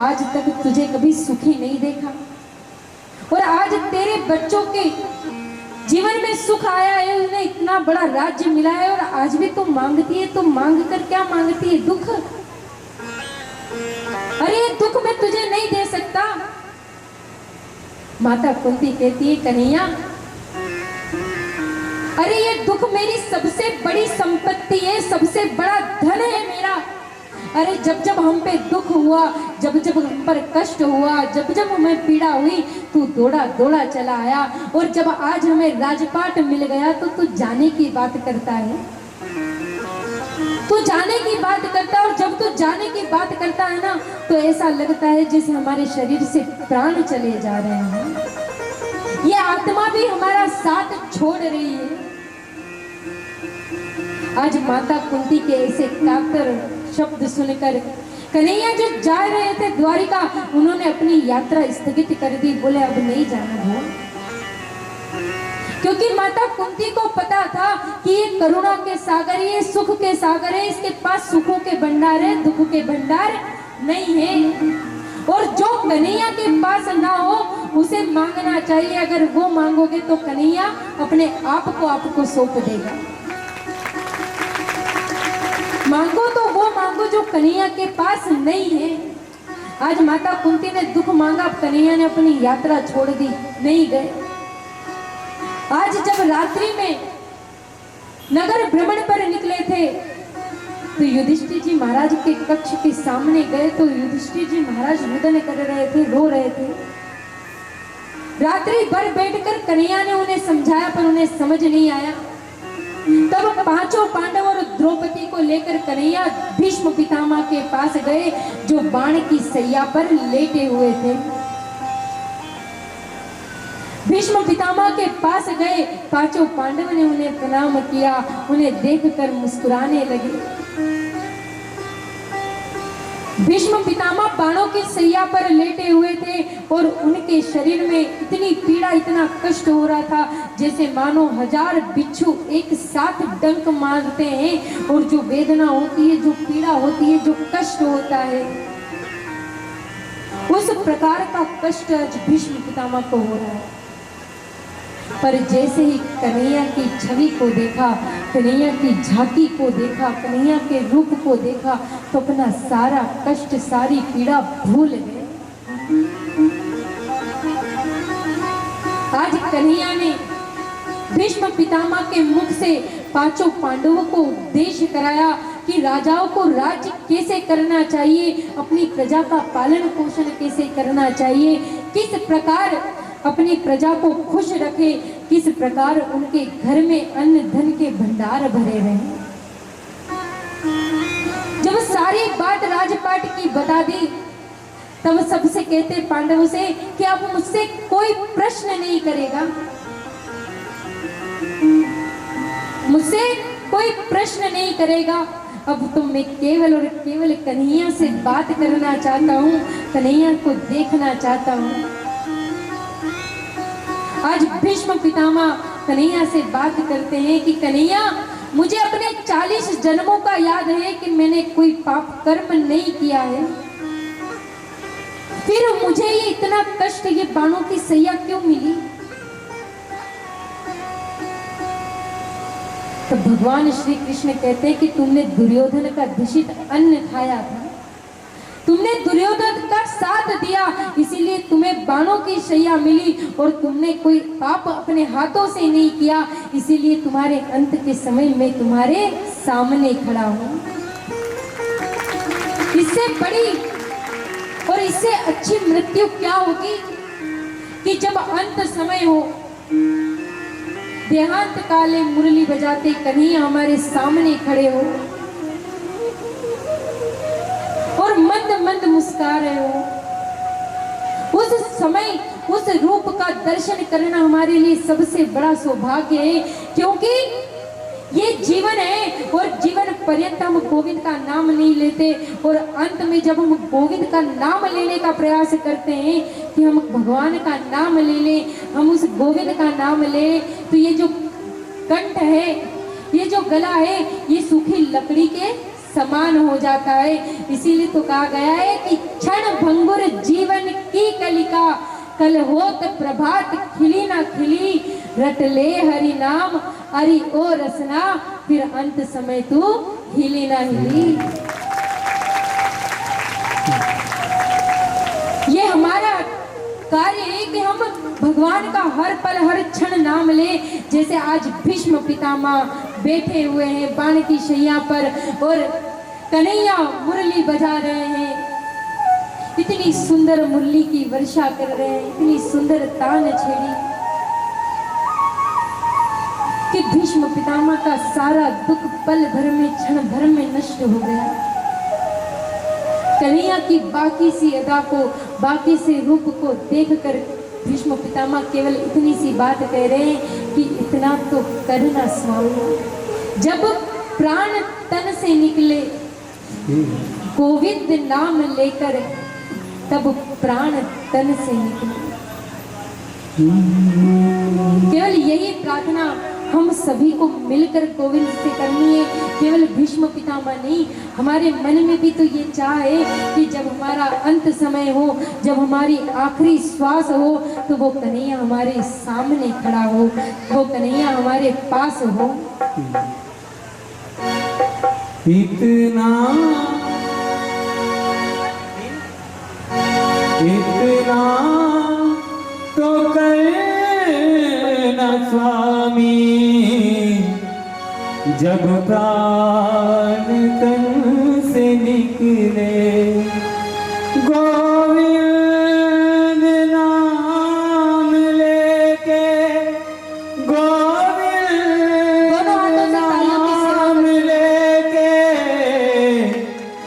आज तक तुझे कभी सुखी नहीं देखा और आज तेरे बच्चों के जीवन में सुख आया है, उन्हें इतना बड़ा राज्य मिला है और आज भी तू मांगती है। तू मांग कर क्या मांगती है? दुख। अरे ये दुख मैं तुझे नहीं दे सकता। माता कुंती कहती है, कन्हैया अरे ये दुख मेरी सबसे बड़ी संपत्ति है, सबसे बड़ा धन है मेरा। अरे जब जब हम पे दुख हुआ, जब जब हम पर कष्ट हुआ, जब जब हमें पीड़ा हुई, तू दौड़ा दौड़ा चला आया और जब आज हमें राजपाट मिल गया तो तू जाने की बात करता है। तू जाने की बात करता है और जब तू जाने की बात करता है ना तो ऐसा लगता है जैसे हमारे शरीर से प्राण चले जा रहे हैं। ये आत्मा भी हमारा साथ छोड़ रही है। आज माता कुंती के ऐसे कातर शब्द सुनकर कन्हैया जो जा रहे थे द्वारिका, उन्होंने अपनी यात्रा स्थगित कर दी। बोले अब नहीं जाना है, क्योंकि माता कुंती को पता था कि ये करुणा के सागर, ये सुख के सागर है, इसके पास सुखों के भंडार है, दुख के भंडार नहीं है। और जो कन्हैया के पास ना हो उसे मांगना चाहिए। अगर वो मांगोगे तो कन्हैया अपने आप को आपको सौंप देगा। मांगो तो वो मांगो जो कन्हैया के पास नहीं है। आज माता कुंती ने दुख मांगा, कन्हैया ने अपनी यात्रा छोड़ दी, नहीं गए। आज जब रात्रि में नगर भ्रमण पर निकले थे तो युधिष्ठिर जी महाराज के कक्ष के सामने गए तो युधिष्ठिर जी महाराज रुदन कर रहे थे, रो रहे थे। रात्रि भर बैठकर कन्हैया ने उन्हें समझाया पर उन्हें समझ नहीं आया। तब पांचों पांडव और द्रौपदी को लेकर कन्हैया भीष्म पितामह के पास गए जो बाण की सैया पर लेटे हुए थे। भीष्म पितामह के पास गए, पांचों पांडव ने उन्हें प्रणाम किया, उन्हें देखकर मुस्कुराने लगे। भीष्म पितामह बाणों की सैया पर लेटे हुए थे और उनके शरीर में इतनी पीड़ा, इतना कष्ट हो रहा था जैसे मानो 1000 बिच्छू एक साथ डंक मारते हैं। और जो वेदना होती है, जो पीड़ा होती है, जो कष्ट होता है, उस प्रकार का कष्ट आज भीष्म पितामह को हो रहा है। पर जैसे ही कन्हैया की छवि को देखा, कन्हैया की झांकी को देखा, कन्हैया के रूप को देखा तो अपना सारा कष्ट, सारी पीड़ा भूल गए। आज कन्हैया ने भीष्म पितामह के मुख से पांचों पांडवों को उपदेश कराया कि राजाओं को राज्य कैसे करना चाहिए, अपनी प्रजा का पालन पोषण कैसे करना चाहिए, किस प्रकार अपनी प्रजा को खुश रखे, किस प्रकार उनके घर में अन्न धन के भंडार भरे रहे। जब सारी बात राजपाट की बता दी तब सबसे कहते पांडवों से कि अब मुझसे कोई प्रश्न नहीं करेगा, मुझसे कोई प्रश्न नहीं करेगा। अब तो मैं केवल और केवल कन्हैया से बात करना चाहता हूँ, कन्हैया को देखना चाहता हूँ। आज भीष्म पितामह कन्हैया से बात करते हैं कि कन्हैया, मुझे अपने 40 जन्मों का याद है कि मैंने कोई पाप कर्म नहीं किया है, फिर मुझे ये इतना कष्ट, ये बाणों की सैया क्यों मिली? तो भगवान श्री कृष्ण कहते हैं कि तुमने दुर्योधन का दूषित अन्न खाया था, तुमने दुर्योधन का साथ दिया, इसीलिए तुम्हें बाणों की सैया मिली। और तुमने कोई पाप अपने हाथों से नहीं किया, इसीलिए तुम्हारे अंत के समय में तुम्हारे सामने खड़ा हूं। इससे बड़ी और इससे अच्छी मृत्यु क्या होगी कि जब अंत समय हो, देहांत काले मुरली बजाते कन्हैया हमारे सामने खड़े हो और मंद मंद मुस्कुरा रहे हो। उस समय उस रूप का दर्शन करना हमारे लिए सबसे बड़ा सौभाग्य है, क्योंकि ये जीवन है और जीवन पर्यंत हम गोविंद का नाम नहीं लेते। और अंत में जब हम गोविंद का नाम लेने का प्रयास करते हैं कि हम भगवान का नाम ले लें, हम उस गोविंद का नाम लें, तो ये जो कंठ है, ये जो गला है, ये सूखी लकड़ी के समान हो जाता है। इसीलिए तो कहा गया है कि क्षण भंगुर जीवन की कलिका, कल होत प्रभात खिली ना खिली, रट ले हरि नाम अरि ओ रसना, फिर अंत समय तू हिली ना हिली। ये हमारा कार्य है कि हम भगवान का हर पल हर क्षण नाम ले। जैसे आज भीष्म पितामह बैठे हुए हैं बाण की शैया पर और कन्हैया मुरली बजा रहे हैं, इतनी सुंदर मुरली की वर्षा कर रहे हैं, इतनी सुंदर तान छेड़ी कि भीष्म पितामह का सारा दुख पल भर में क्षण भर में नष्ट हो गया। कन्हैया की बाकी सी अदा को, बाकी से रूप को देखकर भीष्म पितामह केवल इतनी सी बात कह रहे हैं कि इतना तो करना स्वामी। जब प्राण तन से निकले गोविंद नाम लेकर, तब प्राण तन से निकले। केवल यही प्रार्थना हम सभी को मिलकर गोविंद से करनी है। केवल भीष्म पितामह नहीं, हमारे मन में भी तो ये चाह है कि जब हमारा अंत समय हो, जब हमारी आखिरी श्वास हो, तो वो कन्हैया हमारे सामने खड़ा हो, वो कन्हैया हमारे पास हो। इतना तो करना स्वामी, जब प्राण तन से निकले गोविंद नाम लेके, गोविंद नाम लेके,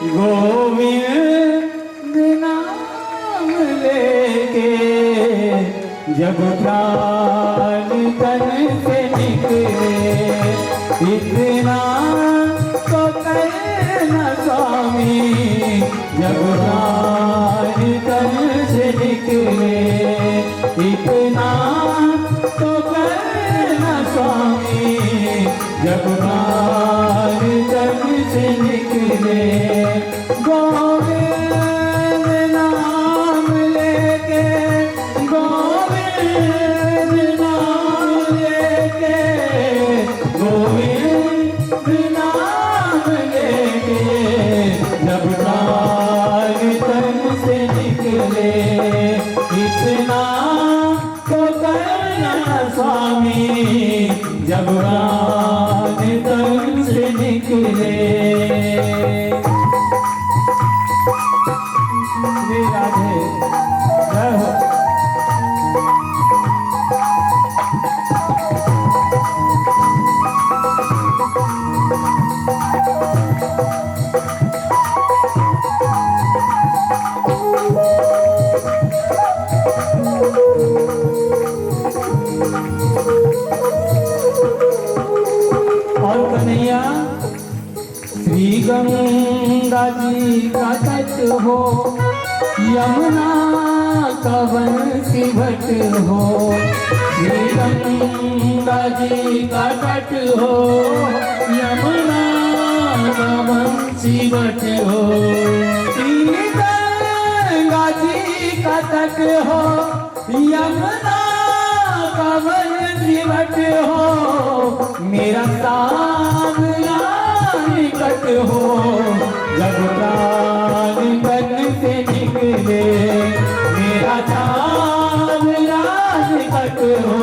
गोविंद नाम लेके, जब प्राण तन से निकले, इतना तो करना स्वामी, जब प्राण तन से निकले, इतना तो करना स्वामी, जब प्राण तन से निकले, गोविंद नाम लेके, गोविंद नाम लेके, गोविंद नाम लेके, जब प्राण तन से निकले, इतना तो करना स्वामी, जब प्राण तन से निकले। श्री राधे जय हो। और कन्हैया श्री गंगा जी का तट हो, यमुना का बंसी भट हो, श्री गंगा जी का तट हो, यमुना का बंसी भट हो, श्री गंगा जी का तट हो, यमुना का बंसी भट हो, मेरा सावरा निकट हो, जब प्राण तन से निकले, मेरा सावरा निकट हो,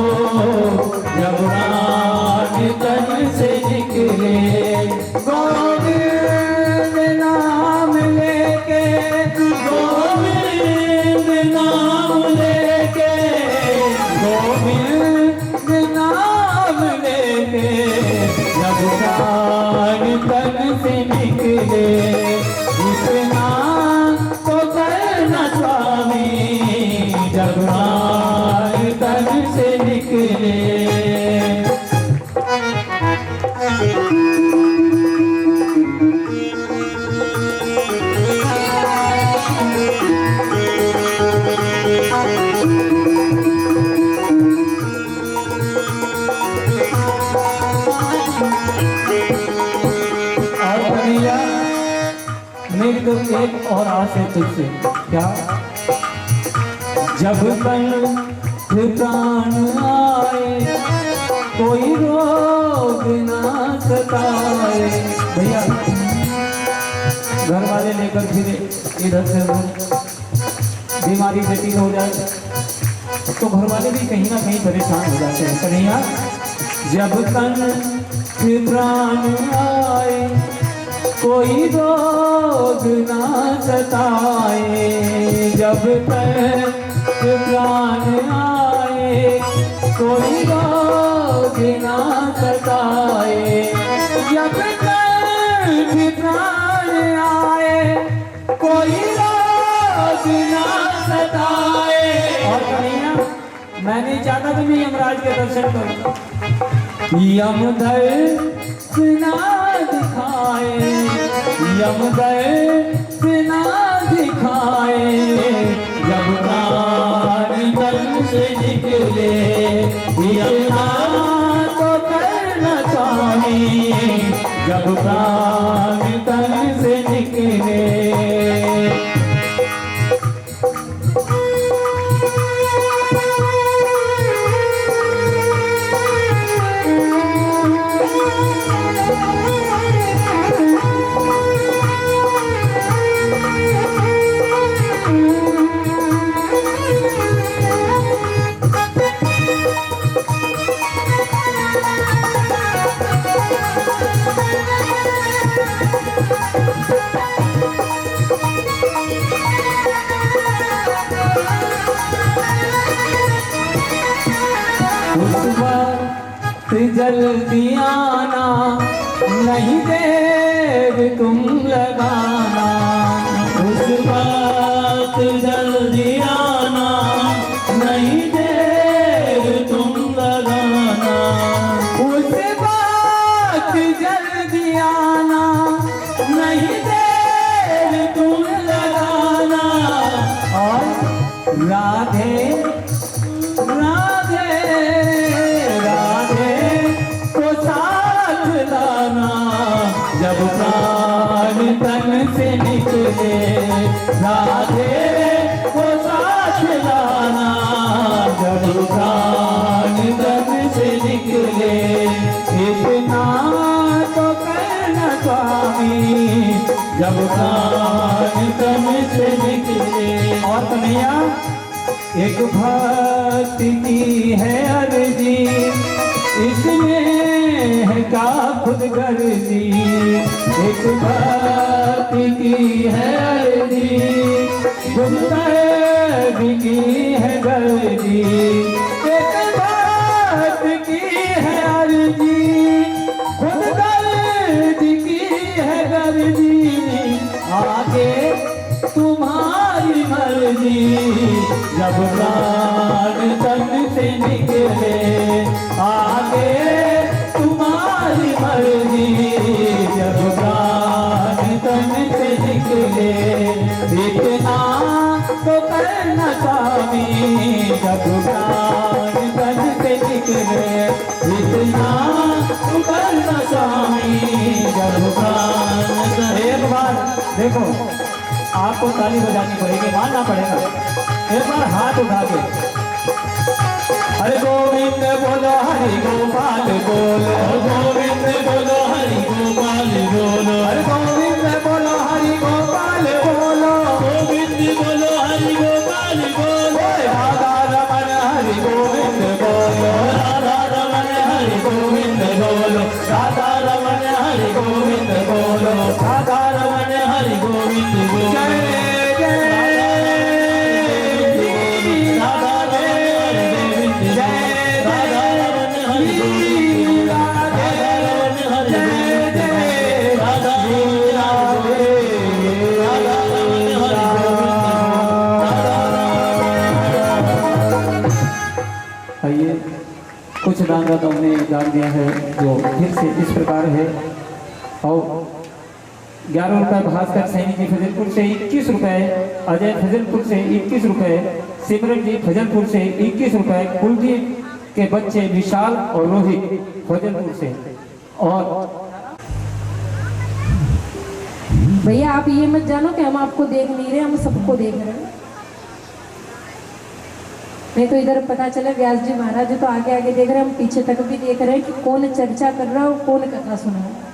जब प्राण तन से निकले, गोविंद नाम लेके, गोविंद नाम लेके, गोविंद नाम लेके, जब प्राण तन से निकले, इतना तो करना स्वामी, जब प्राण तन से निकले। आस है तुझसे। क्या? जब कंठ प्राण आए कोई रोग ना सताए। भैया घर वाले लेकर फिरे इधर से उधर, बीमारी जटिल हो जाए तो घर वाले भी कहीं ना कहीं परेशान हो जाते हैं। कन्हैया जब कंठ प्राण आए कोई रोग ना सताए। जब कंठ प्राण आए कोई रोग ना सताए। जब कंठ प्राण आए कोई रोग ना सताए। और कन्हैया मैं नहीं चाहता तुम यमराज के दर्शन करो। यम दर्शना दिखाए, यम दर्शना दिखाए। जब प्राण तन से निकले यमुना तो करना स्वामी। जब प्राण तन से निकले। जल्दी आना नहीं देर तुम लगाना। उस बात जल्दी आना नहीं देर तुम लगाना। उस बात जल्दी आना नहीं देर तुम लगाना। और राधे राधे राधे को साथ लाना। जब प्राण तन से निकले राधे को साथ लाना। जब प्राण तन से निकले इतना तो करना स्वामी। जब प्राण तन से निकले। और कन्हैया एक भक्त की है अर्जी इसमें है क्या खुद गर्जी। एक भक्त की है अर्जी खुद की है गर्जी। एक भक्त की है अर्जी खुद की है गर्जी। आगे तुम्हारी मर्जी। जब प्राण तन से निकले आगे तुम्हारी मर्जी। जब प्राण तन से निकले इतना तो करना स्वामी। जब प्राण तन से निकले इतना तो करना स्वामी। जब प्राण। एक बार देखो आपको ताली बजानी पड़ेगी, मानना पड़ेगा। एक बार हाथ उठा के हरे गोविंद बोलो हरि गोपाल बोलो। गोविंद बोलो हरि गोपाल बोलो। हरे गोविंद बोलो हरि गोपाल बोलो। गोविंद बोलो हरि गोपाल बोलो। राधा रमन हरि गोविंद बोलो। राधा रमन हरि गोविंद बोलो। राधा रमन हरि गोविंद बोलो। राधा रमन हरि गोविंद बोलो। आइए कुछ दान दाताओं ने दान दिया है जो फिर से इस प्रकार है। और 11 रुपये भास्कर सैनी जी फजलपुर से 21 रुपये, अजय फजलपुर से 21 रुपये, सिमरन जी फजलपुर से 21 रुपये, कुलदीप के बच्चे विशाल और रोहित फजलपुर से। और भैया आप ये मत जानो कि हम आपको देख नहीं रहे, हम सबको देख रहे हैं। नहीं तो इधर पता चले व्यास जी महाराज तो आगे आगे देख रहे हैं, हम पीछे तक भी देख रहे हैं कि कौन चर्चा कर रहा है और कौन कथा सुना है।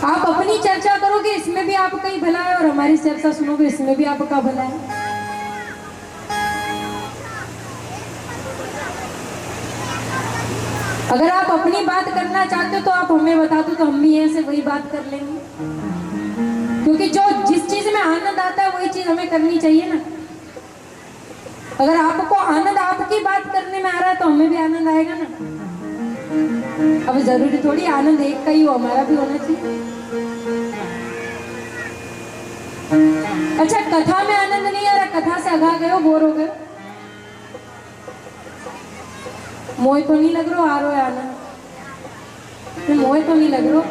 आप अपनी चर्चा करोगे इसमें भी आपका ही भला है, और हमारी चर्चा सुनोगे इसमें भी आपका भला है। अगर आप अपनी बात करना चाहते हो तो आप हमें बता दो, तो हम भी यहाँ से वही बात कर लेंगे, क्योंकि जो जिस चीज में आनंद आता है वही चीज हमें करनी चाहिए ना। अगर आपको आनंद आपकी बात करने में आ रहा है तो हमें भी आनंद आएगा ना। अब जरूरी थोड़ी आनंद एक का ही हो, हमारा भी होना चाहिए। अच्छा, कथा में आनंद नहीं आ रहा, कथा से आगा गए हो, बोर हो गए, मोह तो नहीं लग रहा आ रहा है आनंद, मोह तो नहीं लग रहा।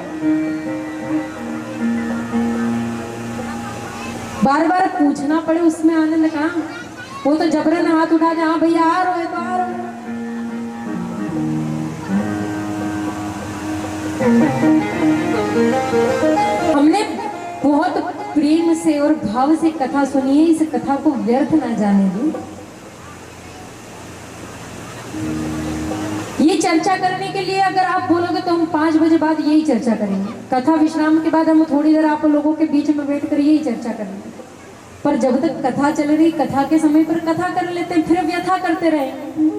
बार बार पूछना पड़े उसमें आनंद कहाँ, वो तो जबरन हाथ उठा दे, हाँ भैया आ रहे हो तो आ रहे हो। हमने बहुत प्रेम से और भाव से कथा सुनी है, इस कथा को व्यर्थ ना जाने दो। ये चर्चा करने के लिए अगर आप बोलोगे तो हम 5 बजे बाद यही चर्चा करेंगे। कथा विश्राम के बाद हम थोड़ी देर आप लोगों के बीच में बैठकर यही चर्चा करेंगे, पर जब तक कथा चल रही, कथा के समय पर कथा कर लेते हैं, फिर व्यथा करते रहेंगे,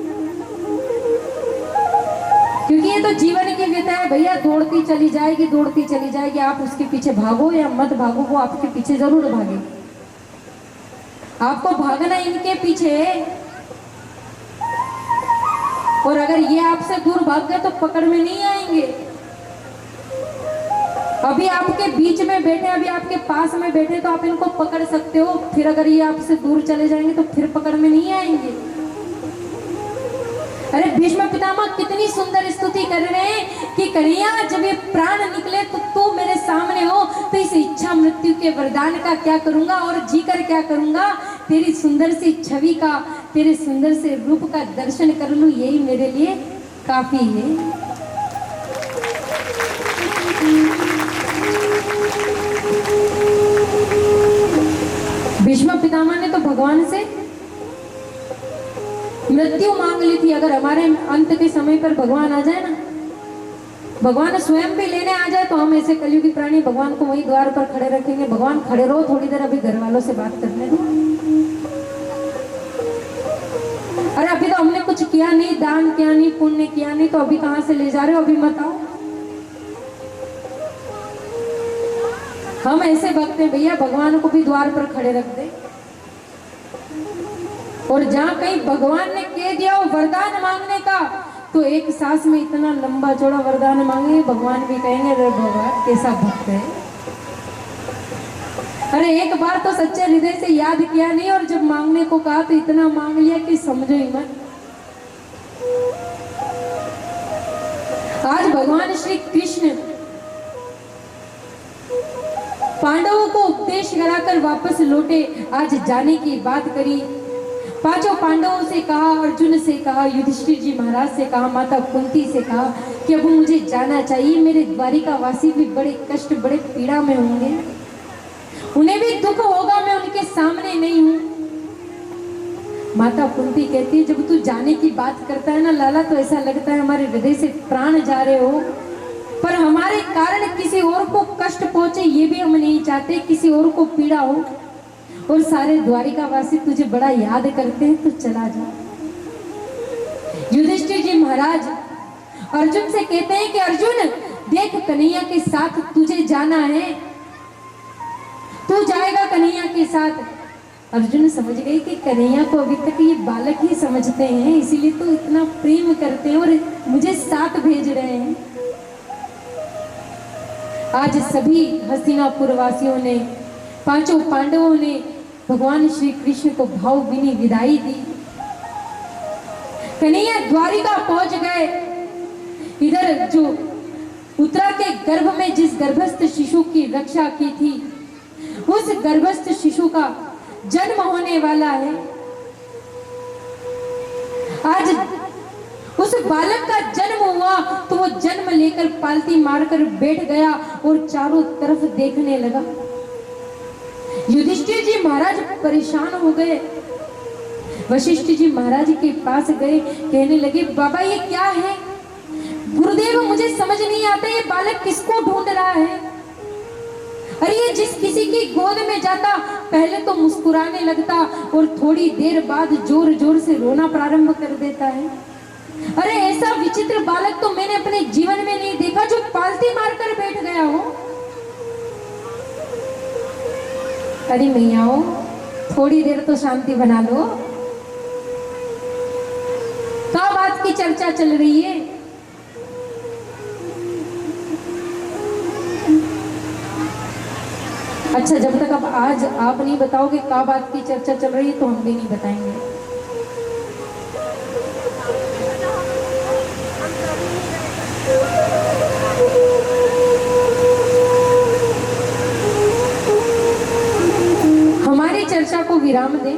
क्योंकि ये तो जीवन की व्यथा है भैया। दौड़ती चली जाएगी, दौड़ती चली जाएगी, आप उसके पीछे भागो या मत भागो, वो आपके पीछे जरूर भागे। आपको भागना इनके पीछे है, और अगर ये आपसे दूर भाग गए तो पकड़ में नहीं आएंगे। अभी आपके बीच में बैठे, अभी आपके पास में बैठे तो आप इनको पकड़ सकते हो, फिर अगर ये आपसे दूर चले जाएंगे तो फिर पकड़ में नहीं आएंगे। अरे भीष्म पितामह कितनी सुंदर स्तुति कर रहे हैं कि कन्हैया जब ये प्राण निकले तो तू मेरे सामने हो, तो इस इच्छा मृत्यु के वरदान का क्या करूंगा और जीकर क्या करूंगा, तेरी सुंदर सी छवि का, तेरे सुंदर से रूप का दर्शन कर लूं, यही मेरे लिए काफी है। भीष्म पितामह ने तो भगवान से मृत्यु मांग ली थी। अगर हमारे अंत के समय पर भगवान आ जाए ना, भगवान स्वयं भी लेने आ जाए, तो हम ऐसे कलयुगी प्राणी भगवान को वही द्वार पर खड़े रखेंगे, भगवान खड़े रहो थोड़ी देर, अभी घर वालों से बात करने दो। अरे अभी तो हमने कुछ किया नहीं, दान किया नहीं, पुण्य किया नहीं, तो अभी कहां से ले जा रहे हो, अभी मत आओ। हम ऐसे भक्त हैं भैया, भगवान को भी द्वार पर खड़े रख दे, और जहां कहीं भगवान ने कह दिया हो वरदान मांगने का, तो एक सांस में इतना लंबा चौड़ा वरदान मांगे, भगवान भी कहेंगे अरे भगवान कैसा भक्त है। अरे एक बार तो सच्चे हृदय से याद किया नहीं, और जब मांगने को कहा तो इतना मांग लिया कि समझो ही मत। आज भगवान श्री कृष्ण पांडवों को उपदेश कराकर वापस लौटे, आज जाने की बात करी। 5 पांडवों से कहा, अर्जुन से कहा, युधिष्ठिर जी महाराज से कहा, माता कुंती से कहा कि अब मुझे जाना चाहिए, मेरे द्वारिका वासी भी बड़े कष्ट, बड़े पीड़ा में होंगे, उन्हें भी दुख होगा, मैं उनके सामने नहीं हूं। माता कुंती कहती है जब तू जाने की बात करता है ना लाला, तो ऐसा लगता है हमारे हृदय से प्राण जा रहे हो, पर हमारे कारण किसी और को कष्ट पहुंचे ये भी हम नहीं चाहते, किसी और को पीड़ा हो, और सारे द्वारिकावासी तुझे बड़ा याद करते हैं, तो चला जा। युधिष्ठिर जी महाराज अर्जुन से कहते हैं कि अर्जुन देख, कन्हैया के साथ तुझे जाना है, तू जाएगा कन्हैया के साथ। अर्जुन समझ गए कि कन्हैया को अभी तक ये बालक ही समझते हैं, इसीलिए तो इतना प्रेम करते हैं और मुझे साथ भेज रहे हैं। आज सभी हस्तिनापुर वासियों ने, 5 पांडवों ने भगवान श्री कृष्ण को भावभीनी विदाई दी। कन्हैया द्वारिका पहुंच गए। इधर जो उत्तरा के गर्भ में जिस गर्भस्थ शिशु की रक्षा की थी, उस गर्भस्थ शिशु का जन्म होने वाला है। आज उस बालक का जन्म हुआ तो वो जन्म लेकर पालती मारकर बैठ गया और चारों तरफ देखने लगा। युधिष्ठिर जी महाराज परेशान हो गए। वशिष्ठ जी महाराज के पास गए, कहने लगे बाबा ये क्या है? गुरुदेव मुझे समझ नहीं आता ये बालक किसको ढूंढ रहा है। अरे ये जिस किसी की गोद में जाता पहले तो मुस्कुराने लगता और थोड़ी देर बाद जोर जोर से रोना प्रारंभ कर देता है। अरे ऐसा विचित्र बालक तो मैंने अपने जीवन में नहीं देखा जो पालती मारकर बैठ गया हो। अरे मैयाओ थोड़ी देर तो शांति बना लो, क्या बात की चर्चा चल रही है? अच्छा जब तक अब आज आप नहीं बताओगे क्या बात की चर्चा चल रही है तो हम भी नहीं बताएंगे। हमारी चर्चा को विराम दें।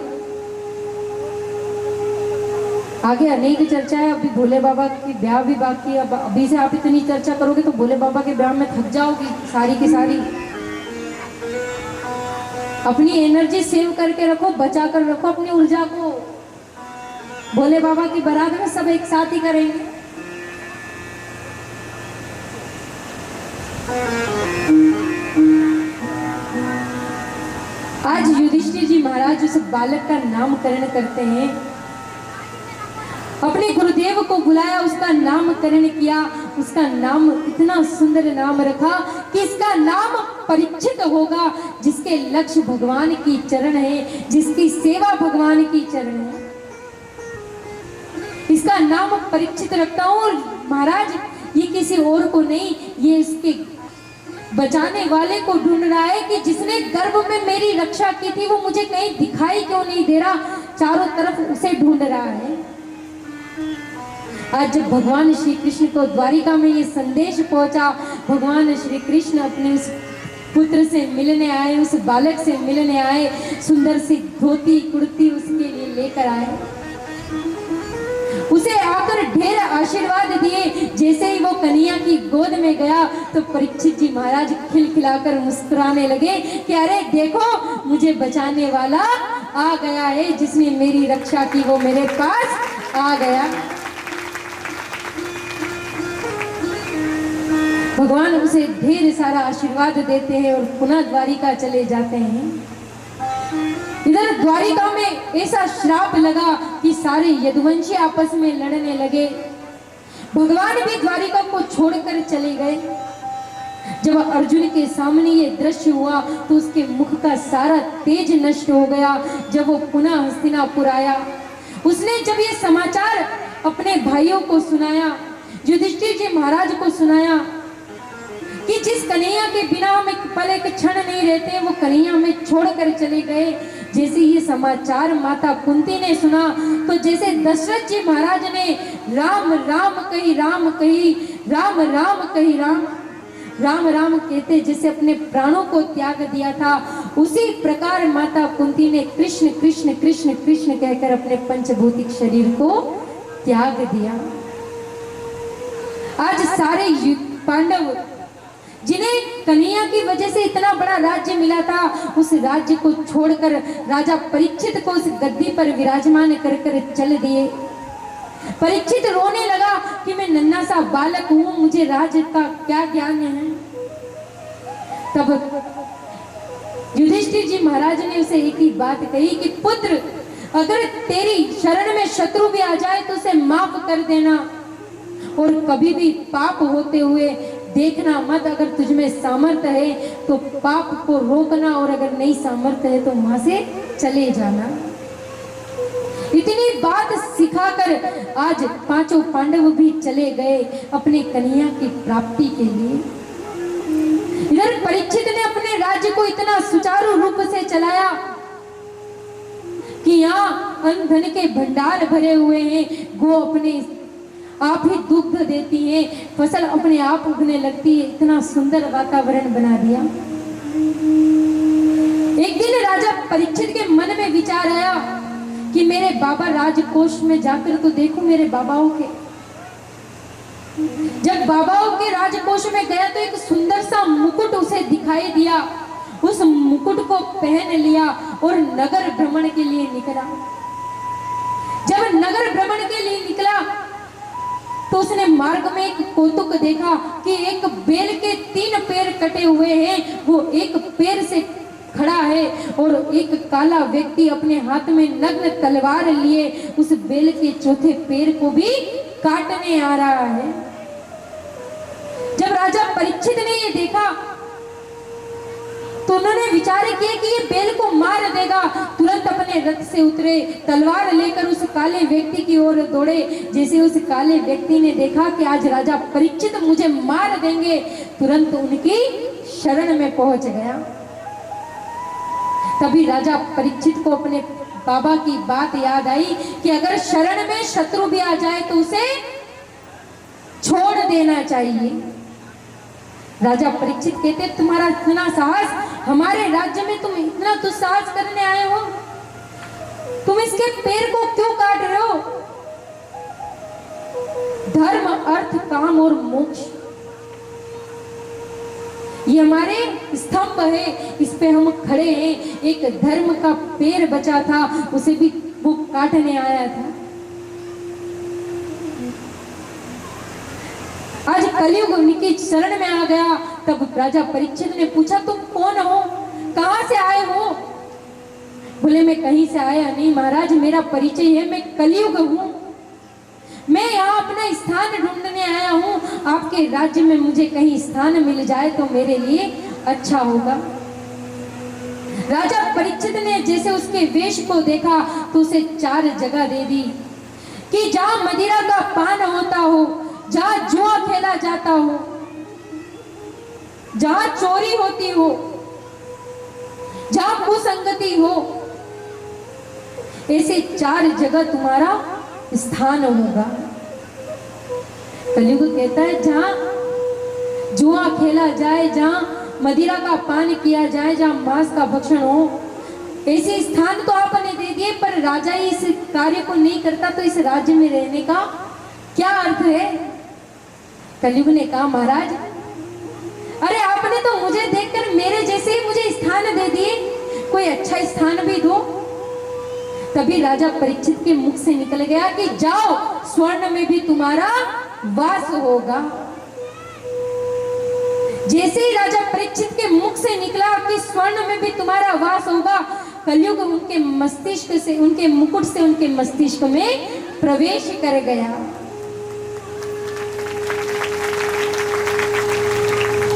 आगे अनेक चर्चा है। अभी भोले बाबा की ब्याह भी बाकी है। अब अभी से आप इतनी चर्चा करोगे तो भोले बाबा के ब्याह में थक जाओगी सारी की सारी। अपनी एनर्जी सेव करके रखो, बचा कर रखो अपनी ऊर्जा को। भोले बाबा की बारात में सब एक साथ ही करेंगे। आज युधिष्ठिर जी महाराज उस बालक का नामकरण करते हैं। अपने गुरुदेव को बुलाया, उसका नामकरण किया। उसका नाम इतना सुंदर नाम रखा कि इसका नाम परीक्षित होगा, जिसके लक्ष्य भगवान की चरण है, जिसकी सेवा भगवान की चरण है। इसका नाम परीक्षित रखता हूं। और महाराज ये किसी और को नहीं, ये इसके बचाने वाले को ढूंढ रहा है कि जिसने गर्भ में मेरी रक्षा की थी वो मुझे कहीं दिखाई क्यों नहीं दे रहा, चारों तरफ उसे ढूंढ रहा है। आज जब भगवान श्री कृष्ण को द्वारिका में ये संदेश पहुंचा, भगवान श्री कृष्ण अपने उस पुत्र से मिलने आए, उस बालक से मिलने आए, सुंदर सी धोती कुर्ती उसके लिए लेकर आए, उसे आकर ढेर आशीर्वाद दिए। जैसे ही वो कन्हैया की गोद में गया तो परीक्षित जी महाराज खिलखिलाकर मुस्कुराने लगे कि अरे देखो मुझे बचाने वाला आ गया है, जिसने मेरी रक्षा की वो मेरे पास आ गया। भगवान उसे ढेर सारा आशीर्वाद देते हैं और पुनः द्वारिका चले जाते हैं। इधर द्वारिका में ऐसा श्राप लगा कि सारे यदुवंशी आपस में लड़ने लगे। भगवान भी द्वारिका को छोड़कर चले गए। जब अर्जुन के सामने ये दृश्य हुआ तो उसके मुख का सारा तेज नष्ट हो गया। जब वो पुनः हस्तिनापुर आया, उसने जब ये समाचार अपने भाइयों को सुनाया, युधिष्ठिर जी महाराज को सुनाया कि जिस कन्हैया के बिना हम एक पल एक क्षण नहीं रहते, वो कन्हैया में छोड़कर चले गए। जैसे ये समाचार माता कुंती ने सुना तो जैसे दशरथ जी महाराज ने राम राम कही राम कही, राम राम कही राम राम राम कहते जैसे अपने प्राणों को त्याग दिया था, उसी प्रकार माता कुंती ने कृष्ण कृष्ण कृष्ण कृष्ण कहकर अपने पंचभौतिक शरीर को त्याग दिया। आज सारे पांडव जिन्हें कन्हैया की वजह से इतना बड़ा राज्य मिला था, उस राज्य को छोड़कर राजा परीक्षित को उस गद्दी पर विराजमान कर कर चल दिए। परीक्षित रोने लगा कि मैं नन्हा सा बालक हूं, मुझे राज्य का क्या ज्ञान है। तब युधिष्ठिर जी महाराज ने उसे एक ही बात कही कि पुत्र, अगर तेरी शरण में शत्रु भी आ जाए तो उसे माफ कर देना और कभी भी पाप होते हुए देखना मत। अगर तुझमें सामर्थ्य है तो पाप को रोकना और अगर नहीं सामर्थ्य है तो वहां से चले जाना। इतनी बात सिखाकर आज पांचों पांडव भी चले गए अपने कन्हैया की प्राप्ति के लिए। इधर परीक्षित ने अपने राज्य को इतना सुचारू रूप से चलाया कि यहाँ अन्न धन के भंडार भरे हुए हैं, गो अपने आप ही दुग्ध देती है, फसल अपने आप उगने लगती है, इतना सुंदर वातावरण बना दिया। एक दिन राजा परीक्षित के मन में विचार आया कि मेरे बाबा राजकोष में जाकर तो देखूं मेरे बाबाओं के जब बाबाओं के राजकोष में गया तो एक सुंदर सा मुकुट उसे दिखाई दिया। उस मुकुट को पहन लिया और नगर भ्रमण के लिए निकला। जब नगर भ्रमण के लिए निकला तो उसने मार्ग में एक कौतुक देखा कि एक बेल के 3 पैर कटे हुए हैं, वो एक पैर से खड़ा है और एक काला व्यक्ति अपने हाथ में नग्न तलवार लिए उस बेल के चौथे पैर को भी काटने आ रहा है। जब राजा परीक्षित ने ये देखा तो उन्होंने विचार किया कि ये बेल को मार देगा। तुरंत अपने रथ से उतरे, तलवार लेकर उस काले व्यक्ति की ओर दौड़े। जैसे उस काले व्यक्ति ने देखा कि आज राजा परीक्षित मुझे मार देंगे, तुरंत उनकी शरण में पहुंच गया। तभी राजा परीक्षित को अपने बाबा की बात याद आई कि अगर शरण में शत्रु भी आ जाए तो उसे छोड़ देना चाहिए। राजा परीक्षित कहते, तुम्हारा इतना साहस, हमारे राज्य में तुम इतना दुस्साहस करने आए हो, तुम इसके पैर को क्यों काट रहे हो? धर्म, अर्थ, काम और मोक्ष, ये हमारे स्तंभ है, इस पे हम खड़े हैं। एक धर्म का पैर बचा था, उसे भी वो काटने आया था। आज कलयुग उनकी शरण में आ गया। तब राजा परीक्षित ने पूछा, तुम कौन हो, कहां से आए हो? बोले, मैं कहीं से आया नहीं महाराज, मेरा परिचय है, मैं कलयुग हूँ, मैं यहाँ अपना स्थान ढूंढने आया हूँ। आपके राज्य में मुझे कहीं स्थान मिल जाए तो मेरे लिए अच्छा होगा। राजा परीक्षित ने जैसे उसके वेश को देखा तो उसे 4 जगह दे दी कि जहाँ मदिरा का पान होता हो, जहाँ जुआ खेला जाता हो, जहाँ चोरी होती हो, जहाँ कुसंगति हो, ऐसे 4 जगह तुम्हारा स्थान होगा। कलयुग कहता है जहाँ जुआ खेला जाए, जहाँ मदिरा का पान किया जाए, जहाँ मांस का भक्षण हो, ऐसे स्थान तो आपने दे दिए, पर राजा ही इस कार्य को नहीं करता तो इस राज्य में रहने का क्या अर्थ है? कलयुग ने कहा, महाराज अरे आपने तो मुझे देखकर मेरे जैसे ही मुझे स्थान दे दिए, कोई अच्छा स्थान भी दो। तभी राजा परीक्षित के मुख से निकल गया कि जाओ, स्वर्ण में भी तुम्हारा वास होगा। जैसे ही राजा परीक्षित के मुख से निकला कि स्वर्ण में भी तुम्हारा वास होगा, कलयुग उनके मस्तिष्क से, उनके मुकुट से उनके मस्तिष्क में प्रवेश कर गया।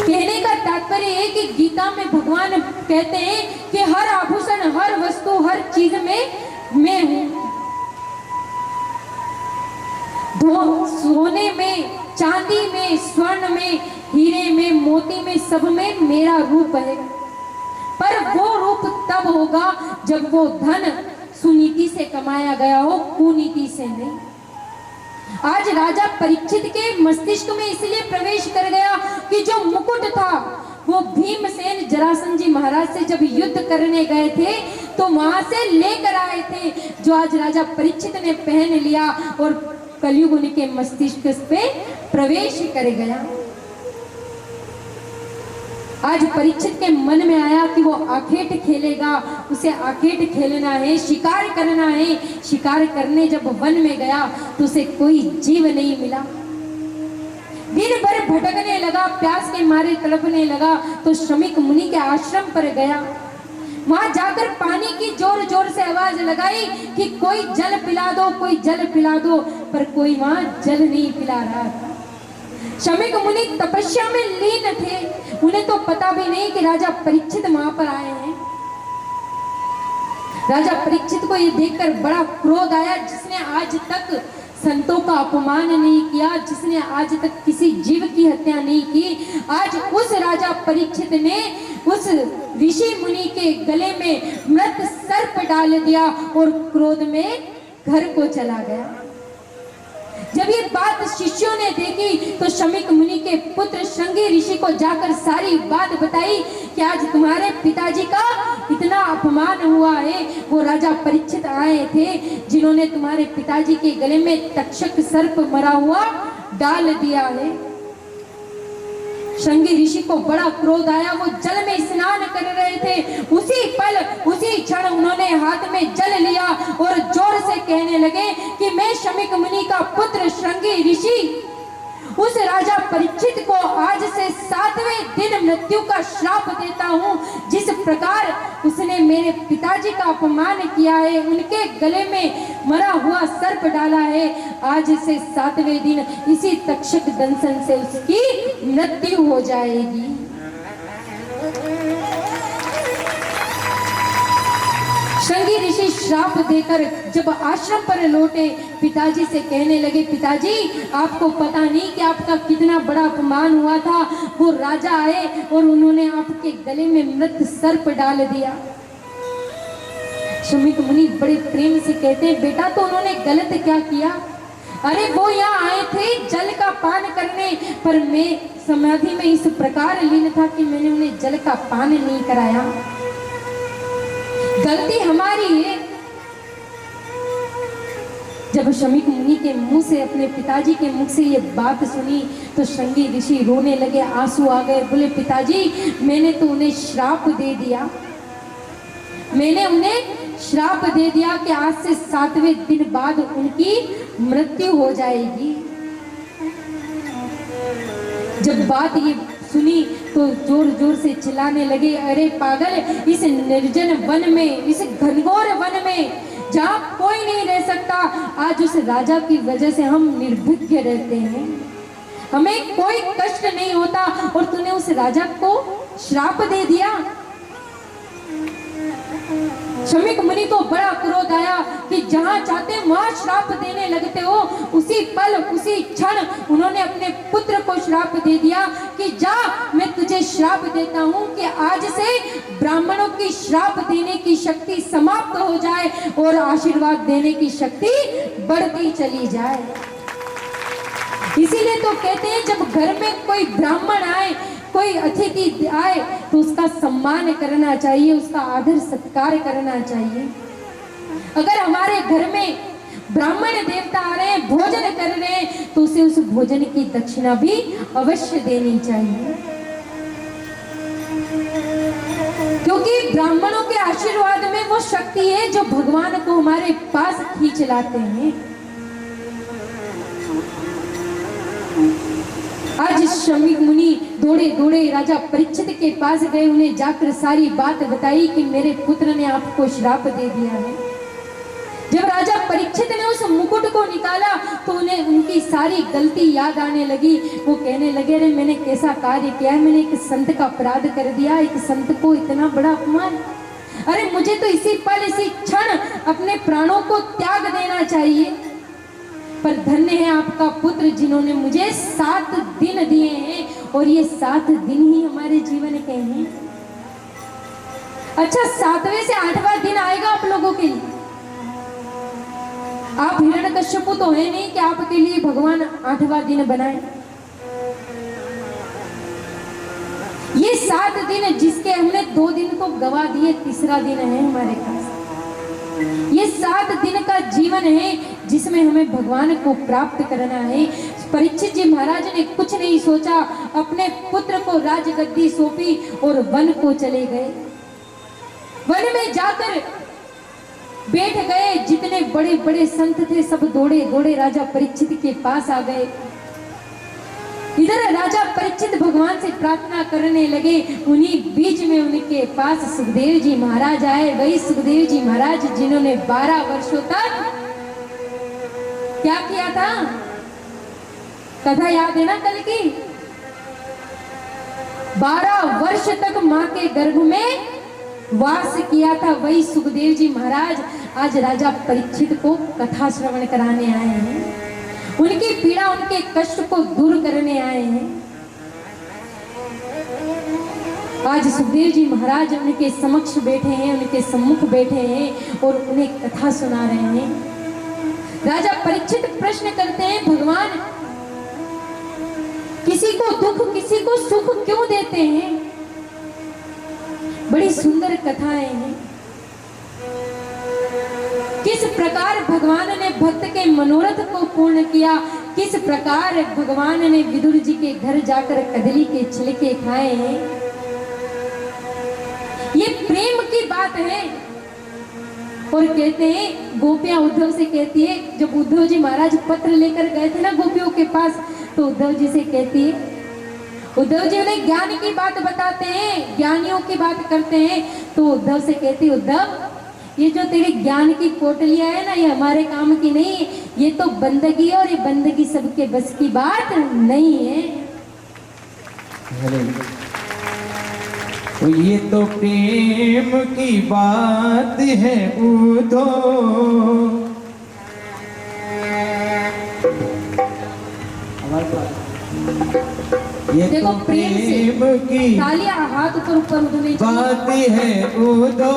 कहने का तात्पर्य है कि गीता में भगवान कहते हैं कि हर आभूषण, हर वस्तु, हर चीज में मैं हूं। सोने में, चांदी में, स्वर्ण में, हीरे में, मोती में, सब में मेरा रूप है। पर वो रूप तब होगा जब वो धन सुनीति से कमाया गया हो, कुनीति से नहीं। आज राजा परीक्षित के मस्तिष्क में इसलिए प्रवेश कर गया कि जो मुकुट था वो भीमसेन जरासंध जी महाराज से जब युद्ध करने गए थे तो वहां से लेकर आए थे, जो आज राजा परीक्षित ने पहन लिया और कलयुग उनके मस्तिष्क पे प्रवेश कर गया। आज परीक्षित के मन में आया कि वो आखेट खेलेगा, उसे आखेट खेलना है, शिकार करना है। शिकार करने जब वन में गया तो उसे कोई जीव नहीं मिला। दिन भर भटकने लगा, प्यास के मारे तड़पने लगा तो श्रमिक मुनि के आश्रम पर गया। वहां जाकर पानी की जोर जोर से आवाज लगाई कि कोई जल पिला दो, कोई जल पिला दो, पर कोई वहां जल नहीं पिला रहा था। श्रमिक मुनि तपस्या में लीन थे, उन्हें तो पता भी नहीं कि राजा परीक्षित वहां पर आए हैं। राजा परीक्षित को ये देखकर बड़ा क्रोध आया, जिसने आज तक संतों का अपमान नहीं किया, जिसने आज तक किसी जीव की हत्या नहीं की, आज उस राजा परीक्षित ने उस ऋषि मुनि के गले में मृत सर्प डाल दिया और क्रोध में घर को चला गया। जब ये बात शिष्यों ने देखी तो शमीक मुनि के पुत्र श्रृंगी ऋषि को जाकर सारी बात बताई कि आज तुम्हारे पिताजी का इतना अपमान हुआ है। वो राजा परीक्षित आए थे जिन्होंने तुम्हारे पिताजी के गले में तक्षक सर्प मरा हुआ डाल दिया है। श्रृंगी ऋषि को बड़ा क्रोध आया, वो जल में स्नान कर रहे थे, उसी पल उसी क्षण उन्होंने हाथ में जल लिया और जोर से कहने लगे कि मैं शमीक मुनि का पुत्र श्रृंगी ऋषि उस राजा परीक्षित को आज से 7वें दिन मृत्यु का श्राप देता हूँ। जिस प्रकार उसने मेरे पिताजी का अपमान किया है, उनके गले में मरा हुआ सर्प डाला है, आज से 7वें दिन इसी तक्षक दंशन से उसकी मृत्यु हो जाएगी। श्रृंगी ऋषि श्राप देकर जब आश्रम पर लौटे, पिताजी से कहने लगे, पिताजी आपको पता नहीं कि आपका कितना बड़ा अपमान हुआ था। वो राजा आए और उन्होंने आपके गले में मृत सर्प डाल दिया। शमीक मुनि बड़े प्रेम से कहते हैं, बेटा तो उन्होंने गलत क्या किया? अरे वो यहाँ आए थे जल का पान करने, पर मैं समाधि में इस प्रकार लीन था कि मैंने उन्हें जल का पान नहीं कराया। गलती हमारी है। जब शमीक मुनि के मुंह से, अपने पिताजी के मुख से ये बात सुनी तो श्रृंगी ऋषि रोने लगे, आंसू आ गए। बोले, पिताजी मैंने तो उन्हें श्राप दे दिया, मैंने उन्हें श्राप दे दिया कि आज से 7वें दिन बाद उनकी मृत्यु हो जाएगी। जब बात ये सुनी तो जोर जोर से चिल्लाने लगे, अरे पागल, इस निर्जन वन में, इस घनघोर वन में जहाँ कोई नहीं रह सकता, आज उस राजा की वजह से हम निर्भीक रहते हैं, हमें कोई कष्ट नहीं होता, और तूने उस राजा को श्राप दे दिया। शमीक मुनि को बड़ा क्रोध आया कि जहां चाहते वहां श्राप देने लगते हो। उसी पल उसी क्षण उन्होंने अपने पुत्र को श्राप दे दिया कि जा, मैं तुझे श्राप देता हूं कि आज से ब्राह्मणों की श्राप देने की शक्ति समाप्त हो जाए और आशीर्वाद देने की शक्ति बढ़ती चली जाए। इसीलिए तो कहते हैं जब घर में कोई ब्राह्मण आए, कोई अतिथि आए तो उसका सम्मान करना चाहिए, उसका आदर सत्कार करना चाहिए। अगर हमारे घर में ब्राह्मण देवता आ रहे हैं, भोजन कर रहे हैं, तो उसे उस भोजन की दक्षिणा भी अवश्य देनी चाहिए, क्योंकि ब्राह्मणों के आशीर्वाद में वो शक्ति है जो भगवान को हमारे पास खींच लाते हैं। आज शमीक मुनि दौड़े दौड़े राजा परीक्षित के पास गए, उन्हें जाकर सारी बात बताई कि मेरे पुत्र ने आपको श्राप दे दिया है। जब राजा परीक्षित ने उस मुकुट को निकाला तो उन्हें उनकी सारी गलती याद आने लगी। वो कहने लगे, अरे मैंने कैसा कार्य किया है, मैंने एक संत का अपराध कर दिया, एक संत को इतना बड़ा अपमान, अरे मुझे तो इसी पल इसी क्षण अपने प्राणों को त्याग देना चाहिए। पर धन्य है आपका पुत्र जिन्होंने मुझे 7 दिन दिए हैं, और ये 7 दिन ही हमारे जीवन के हैं। अच्छा, 7वें से 8वां दिन आएगा आप लोगों के लिए। आप हिरण्यकश्यप तो है नहीं कि आपके लिए भगवान 8वां दिन बनाए। ये 7 दिन जिसके हमने 2 दिन तो गवा दिए, तीसरा दिन है हमारे पास। ये 7 दिन का जीवन है जिसमें हमें भगवान को प्राप्त करना है। परीक्षित जी महाराज ने कुछ नहीं सोचा, अपने पुत्र को राजगद्दी सौंपी और वन को चले गए। वन में जाकर बैठ गए। जितने बड़े बड़े संत थे सब दौड़े दौड़े राजा परीक्षित के पास आ गए। इधर राजा परीक्षित भगवान से प्रार्थना करने लगे, उन्हीं बीच में उनके पास सुखदेव जी महाराज आए। वही सुखदेव जी महाराज जिन्होंने 12 वर्षों तक क्या किया था, कथा याद है ना कल की? 12 वर्ष तक मां के गर्भ में वास किया था। वही सुखदेव जी महाराज आज राजा परीक्षित को कथा श्रवण कराने आए हैं, उनकी पीड़ा उनके कष्ट को दूर करने आए हैं। आज सुखदेव जी महाराज उनके समक्ष बैठे हैं, उनके सम्मुख बैठे हैं और उन्हें कथा सुना रहे हैं। राजा परीक्षित प्रश्न करते हैं, भगवान किसी को दुख किसी को सुख क्यों देते हैं? बड़ी सुंदर कथाएं हैं। किस प्रकार भगवान ने भक्त के मनोरथ को पूर्ण किया, किस प्रकार भगवान ने विदुर जी के घर जाकर कदली के छिलके खाए हैं। ये प्रेम की बात है। और कहते हैं गोपियां उद्धव से कहती है, जब उद्धव जी महाराज पत्र लेकर गए थे ना गोपियों के पास, तो उद्धव जी से कहती है, उद्धव जी उन्हें ज्ञान की बात बताते हैं, ज्ञानियों की बात करते हैं, तो उद्धव से कहती, उद्धव ये जो तेरे ज्ञान की पोटलियां है ना, ये हमारे काम की नहीं है, ये तो बंदगी है, और ये बंदगी सबके बस की बात नहीं है। तो ये तो प्रेम की बात है उधो, ये देखो तो प्रेम प्रेम से की तालियां हाथ ऊपर उठने बात है उधो,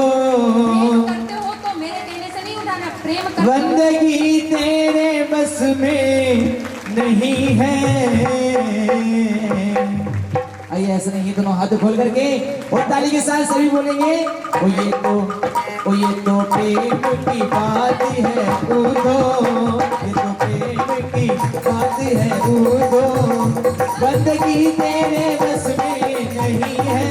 प्रेम करते हो तो मेरे कहने से नहीं उठाना, प्रेम करते हो बंदगी तेरे बस में नहीं है। आइए ऐसे नहीं, दोनों हाथ खोल करके और ताली के साथ सभी बोलेंगे, ओ ये तो प्रेम की बात है उधो, ये तो प्रेम की बात है उधो, बंदगी तेरे बस में नहीं है।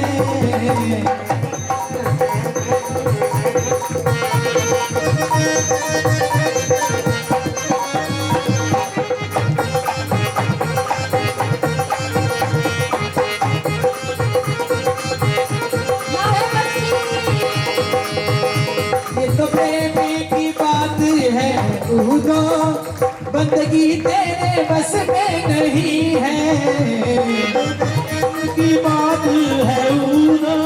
ये तो प्रेम की बात है उधो, बंदगी तेरे बस में नहीं है। की बात है उधो,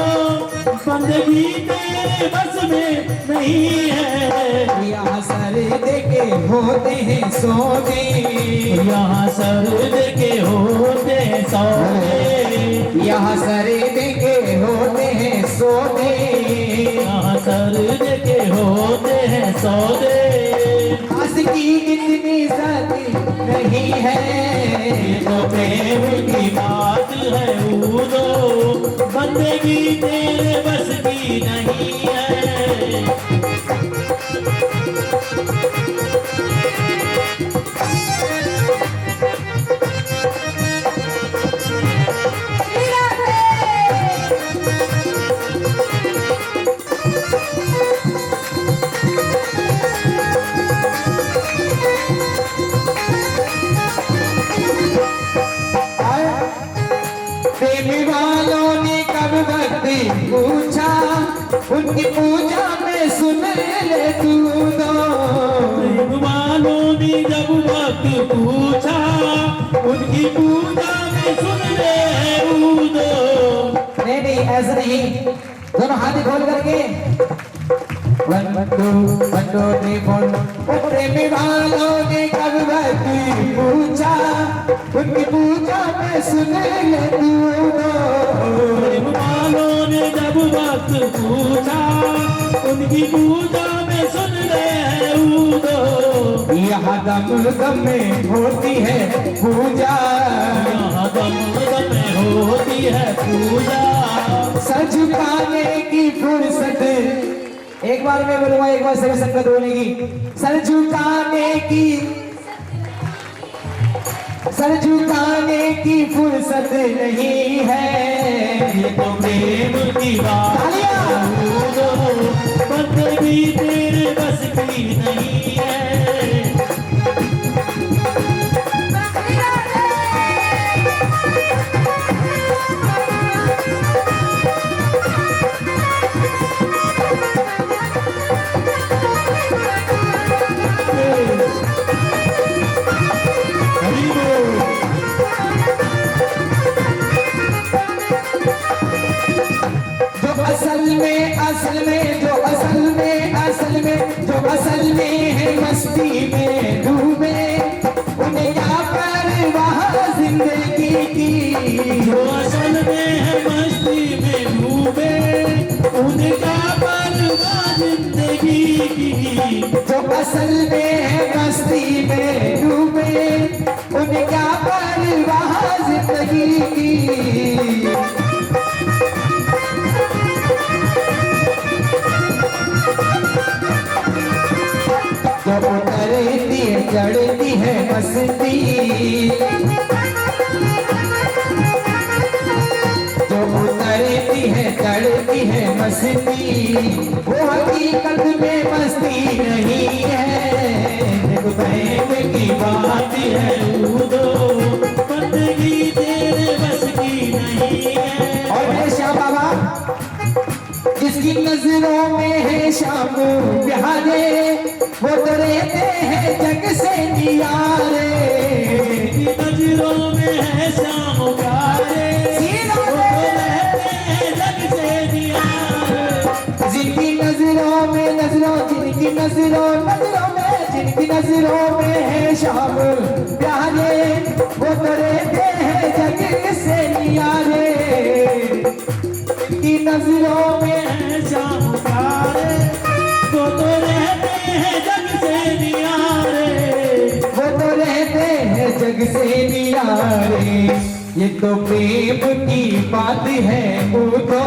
बंदगी तेरे बस में नहीं है। यहाँ सर देके होते हैं सोने, यहाँ सर के होते सौदे, यहाँ सर देके होते हैं सोने, यहाँ सर के होते हैं सौदे। आस की इतनी सती नहीं है। ये तो प्रेम की बात है उधो, बंदगी तेरे बस की नहीं है। प्रेमी वालों ने कब भक्ति पूछा, उनकी पूजा में सुन ले तू दो। प्रेम वालों ने जब वक्त पूछा, उनकी पूजा में सुन ले उधो। नहीं ऐसा नहीं, दोनों हाथ खोल करके 1 2 3 4। प्रेमी वालों ने कब भक्ति पूछा, उनकी पूजा में सुन ले तू दो। प्रेम वालों ने जब वक्त पूछा, उनकी पूजा में सुन ले उधो। यहाँ दम दम में होती है पूजा, यहाँ दम दम में होती है पूजा। सर झुकाने की फुर्सत, एक बार मैं बोलूंगा, एक बार सभी संगत बोलेगी, सर झुकाने की फुर्सत नहीं है। ये तो प्रेम की बात है उधो, बंदगी तेरे बस की नहीं है। असल में है मस्ती में डूबे, उन्हें क्या परवाह जिंदगी की। जो असल में है मस्ती में डूबे, उन्हें क्या परवाह जिंदगी की। जो असल में है मस्ती में डूबे, उन्हें क्या परवाह जिंदगी की। जब उतरती है चढ़ती है मस्ती, जो उतरती है चढ़ती है मस्ती, वो हकीकत में मस्ती नहीं है। देखो प्रेम की बात है कूदो, बंदगी तेरे बस की नहीं है। और मेरे श्याम बाबा जिसकी नजरों में है शाम प्यारे, वो तो रहते हैं जग से नियारे। जिसकी नजरों में है शाम प्यारे, सीनों वो में तो रहते हैं जग से नियारे। जिनकी नजरों में नजरों, जिनकी नजरों नजरों में, जिनकी नजरों में है शाम प्यारे, वो तो रहते हैं जग से नियारे। जिनकी नजरों में है शाम प्यारे, वो तो रहते हैं जग से नियारे। वो तो रहते हैं जग से नियारे। ये तो प्रेम की बात है कूदो,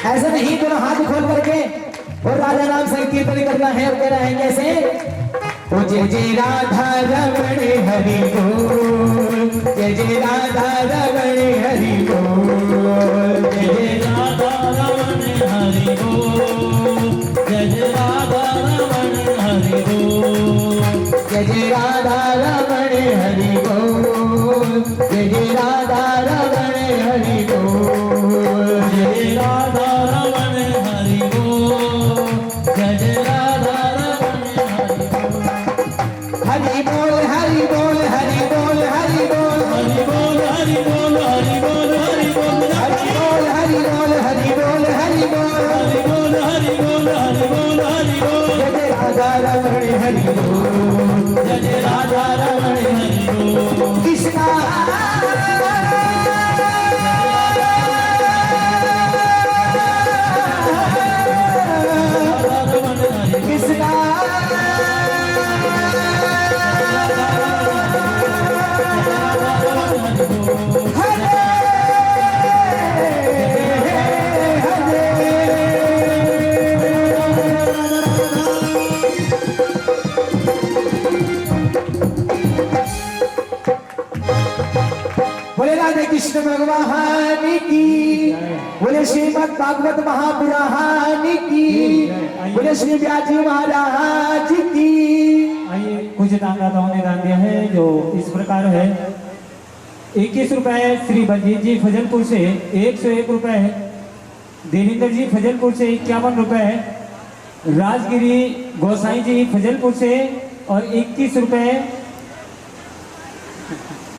ऐसा नहीं दोनों हाथ खोल करके और राधा नाम संकीर्तन करना है और कहना है कैसे? ओ जय जय राधा रमण हरि बोल, जय जय राधा रमण हरि बोल, जय जय राधा रमण हरि बोल, जय जय राधा रमण हरि बोल, जय जय राधा रमण हरि बोल, जय जय राधा रमण हरि बोल, जय राधा रमण हरि बोल, जय जय राधा रमण हरि बोल। हरि बोल हरि बोल हरि बोल हरि बोल, हरि बोल हरि बोल हरि बोल हरि बोल, हरि बोल हरि बोल हरि बोल हरि बोल, हरि बोल हरि बोल हरि बोल हरि बोल, जय जय राधा रमण हरि बोल, जय जय राधा रमण हरि बोल। कृष्णा रमण हरि कृष्णा बोले राधे कृष्ण भगवान की, बोले श्रीमद भागवत महापुराण की, बोले श्री व्यास जी महाराज की। आइए कुछ दानदाताओं ने दान दिया है जो इस प्रकार है। 21 रुपए श्री बलजीत जी फजलपुर से, 101 रुपए देविंदर जी फजलपुर से 51 रुपए, राजगिरी गोसाई जी फजलपुर से और 21 रुपए